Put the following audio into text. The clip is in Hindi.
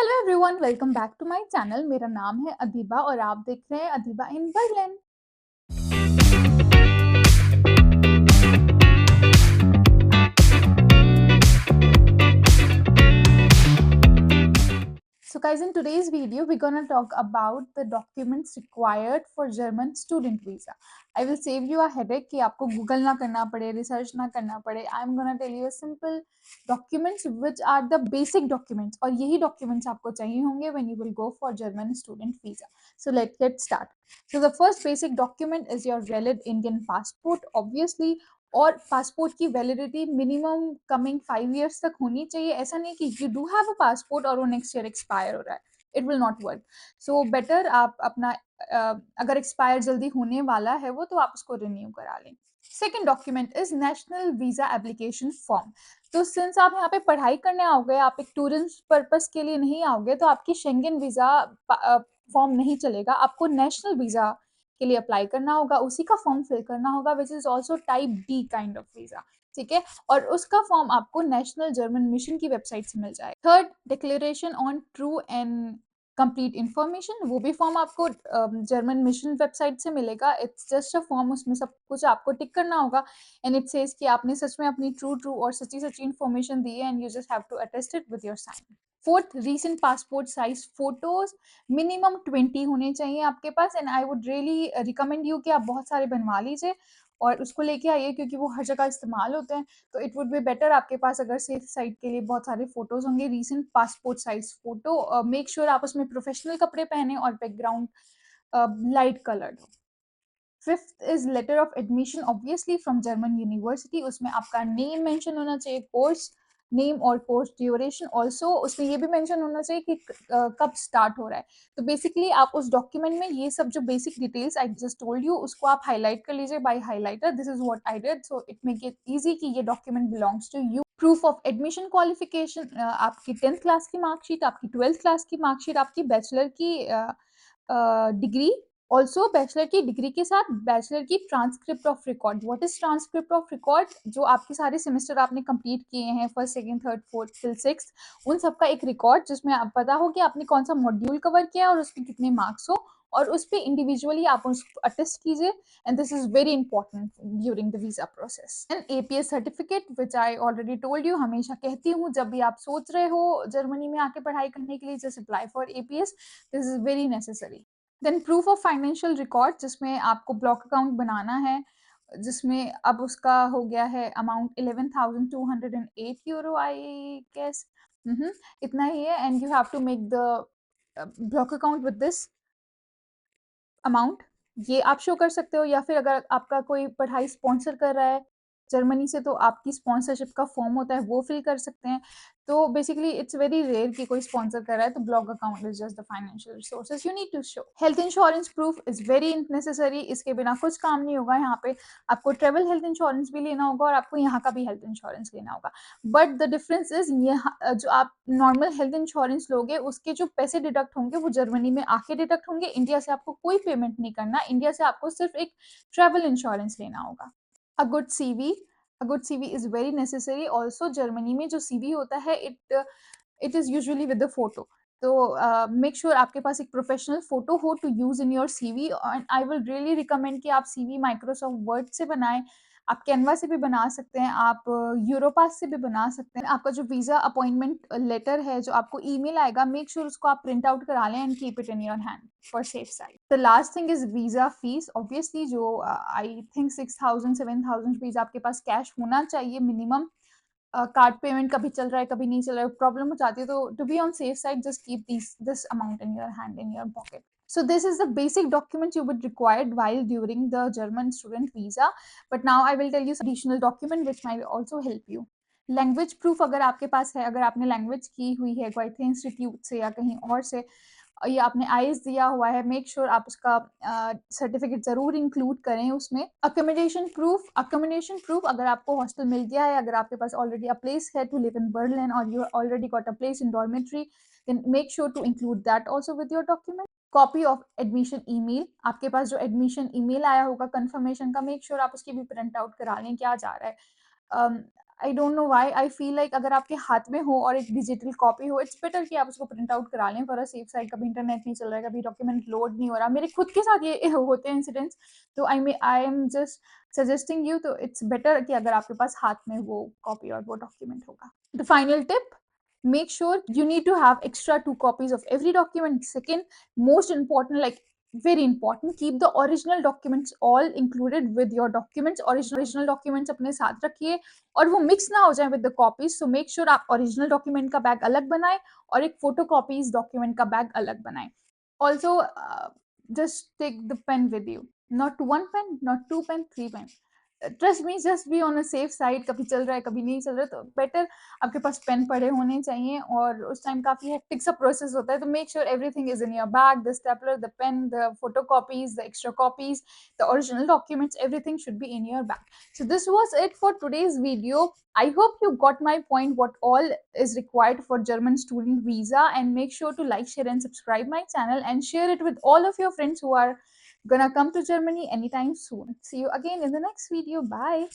Hello everyone, welcome back to my channel. मेरा नाम है अदीबा और आप देख रहे हैं Adiba in Berlin. So guys, in today's video we're gonna talk about the documents required for German student visa. I will save you a headache कि आपको गूगल ना करना पड़े, रिसर्च ना करना पड़े. I'm gonna tell you a simple documents which are the basic documents और यही documents आपको चाहिए होंगे when you will go for German student visa. So let's get started. So the first basic document is your valid Indian passport, obviously. और पासपोर्ट की वैलिडिटी मिनिमम कमिंग 5 years तक होनी चाहिए. ऐसा नहीं कि you do have a passport और वो नेक्स्ट ईयर एक्सपायर हो रहा है. It will not work. So better आप अपना अगर एक्सपायर जल्दी होने वाला है वो, तो आप उसको रिन्यू करा लें. Second document is national visa application form. तो सिंस आप यहाँ पे पढ़ाई करने आओगे, आप एक टूरिस्ट पर्पस के लिए नहीं आओगे, तो आपकी शेंगन वीजा फॉर्म नहीं चलेगा. आपको नेशनल वीजा के लिए अप्लाई करना होगा, उसी का फॉर्म फिल करना होगा, which is also type D kind of visa. ठीक है, और उसका फॉर्म आपको नेशनल जर्मन मिशन की वेबसाइट से मिल जाएगा. Third, declaration on true and complete information. वो भी फॉर्म आपको जर्मन मिशन वेबसाइट से मिलेगा. इट्स जस्ट अ फॉर्म, उसमें सब कुछ आपको टिक करना होगा एंड इट सेज कि आपने सच में अपनी ट्रू और सच्ची सच्ची इन्फॉर्मेशन दी है and you just have to attest it with your sign. Fourth, recent passport size photos minimum 20 होने चाहिए आपके पास. And I would really recommend you कि आप बहुत सारे बनवा लीजिए और उसको लेके आइए, क्योंकि वो हर जगह इस्तेमाल होते हैं. तो इट वुड बी बेटर आपके पास अगर सेफ साइड के लिए बहुत सारे फोटोज होंगे. Recent passport size photo, make sure आप उसमें प्रोफेशनल कपड़े पहने और बैकग्राउंड लाइट कलर्ड हो. Fifth is letter of admission, obviously from German university. उसमें आपका नेम मेंशन होना चाहिए, कोर्स नेम और कोर्स ड्यूरेशन. ऑल्सो उसमें ये भी मेंशन होना चाहिए कि कब स्टार्ट हो रहा है. तो बेसिकली आप उस डॉक्यूमेंट में ये सब जो basic details I just told you, उसको आप हाईलाइट कर लीजिए by highlighter. This is what I did, so it make it easy कि ये document belongs to you. Proof of admission qualification, आपकी 10th क्लास की मार्कशीट, आपकी 12th क्लास की मार्कशीट, आपकी बैचलर की डिग्री. ऑल्सो बैचलर की डिग्री के साथ बैचलर की transcript of record. What is transcript of record? जो आपके सारे सेमेस्टर आपने कंप्लीट किए हैं, first second third fourth till six, उन सबका एक रिकॉर्ड जिसमें आप पता हो कि आपने कौन सा मॉड्यूल कवर किया और उसके कितने मार्क्स हो, और उस पर इंडिविजुअली आप उसको अटेस्ट कीजिए. And this is very important during the visa process. And APS certificate, which I already told you, हमेशा कहती हूँ जब भी आप सोच रहे हो जर्मनी में आके पढ़ाई करने के लिए, just apply for APS. This is very necessary. Then proof of financial record, जिसमें आपको ब्लॉक अकाउंट बनाना है, जिसमें अब उसका हो गया है अमाउंट 11,208 यूरो आई गेस. इतना ही है. And you have to make the block account with this amount. ये आप शो कर सकते हो, या फिर अगर आपका कोई पढ़ाई स्पॉन्सर कर रहा है जर्मनी से, तो आपकी स्पॉन्सरशिप का फॉर्म होता है, वो फिल कर सकते हैं. तो बेसिकली इट्स वेरी रेयर कि कोई स्पॉन्सर कर रहा है, तो block account is just the financial resources you need to show. Health insurance proof is very necessary. इसके बिना कुछ काम नहीं होगा. यहाँ पे आपको ट्रेवल हेल्थ इंश्योरेंस भी लेना होगा और आपको यहाँ का भी हेल्थ इंश्योरेंस लेना होगा. बट द डिफरेंस इज, ये जो आप नॉर्मल हेल्थ इंश्योरेंस लोगे, उसके जो पैसे डिडक्ट होंगे वो जर्मनी में आके डिडक्ट होंगे. इंडिया से आपको कोई पेमेंट नहीं करना. इंडिया से आपको सिर्फ एक ट्रेवल इंश्योरेंस लेना होगा. A good CV, a good CV is very necessary. Also Germany में जो सीवी होता है, it is usually with the photo. तो मेक श्योर आपके पास एक प्रोफेशनल फोटो हो to use in your CV. And I will really recommend कि आप सीवी माइक्रोसॉफ्ट वर्ड से बनाएं. आप कैनवा से भी बना सकते हैं, आप यूरोपास से भी बना सकते हैं. आपका जो वीजा अपॉइंटमेंट लेटर है जो आपको ईमेल आएगा, मेक श्योर उसको आप प्रिंट आउट करा लें and keep it in your hand for safe side. The last thing is visa fees. Obviously जो आई थिंक 6,000 7,000 रुपीज आपके पास कैश होना चाहिए मिनिमम. कार्ड पेमेंट कभी चल रहा है कभी नहीं चल रहा है, प्रॉब्लम हो जाती है. तो to be on safe side, just keep this amount in your hand, in your pocket. So this is the basic document you would require while during the German student visa. But now I will tell you some additional document which might also help you. Language proof अगर आपके पास है, अगर आपने लैंग्वेज की हुई है कोई इंस्टीट्यूट से या कहीं और से, या आपने आईएस दिया हुआ है, मेक श्योर आप उसका सर्टिफिकेट जरूर इंक्लूड करें उसमें. अकोमोडेशन प्रूफ, अकोमोडेशन प्रूफ अगर आपको हॉस्टल मिल गया है, अगर आपके पास ऑलरेडी अ प्लेस है टू लिव इन बर्लिन और you already got a place in dormitory, then make sure to include that also with your document. Copy of admission email, आपके पास जो एडमिशन ईमेल आया होगा कंफर्मेशन का, मेक श्योर आप उसकी भी प्रिंट आउट करा लें क्या जा रहा है. I don't know why I feel like अगर आपके हाथ में हो और एक डिजिटल कॉपी हो, इट्स बेटर कि आप उसको प्रिंट आउट करा लें फॉर अ सेफ साइड। कभी इंटरनेट नहीं चल रहा है, कभी डॉक्यूमेंट लोड नहीं हो रहा, मेरे खुद के साथ ये होते हैं इंसिडेंट्स। तो I am just suggesting you, तो इट्स बेटर कि अगर आपके पास हाथ में वो कॉपी और वो डॉक्यूमेंट होगा। The final tip, make sure you need to have extra 2 copies of every document. Second, most important, like very important, keep the original documents all included with your documents. Original documents अपने साथ रखिए और वो मिक्स ना हो जाए with the copies. So make sure आप original document का बैग अलग बनाएं और एक photocopies document का बैग अलग बनाएं. Also, just take the pen with you. Not one pen, not 2 pen, 3 pen. Trust me, just be on a safe side. कभी चल रहा है, कभी नहीं चल रहा है, तो बेटर आपके पास पेन पड़े होने चाहिए। और उस टाइम काफ़ी हेक्टिक सा प्रोसेस होता है, तो make sure everything is in your bag, the stapler, the pen, the photo copies, the extra copies, the original documents, everything should be in your bag. So this was it for today's video. I hope you got my point, what all is required for German student visa, and make sure to like, share and subscribe my channel and share it with all of your friends who are gonna come to Germany anytime soon. See you again in the next video. Bye.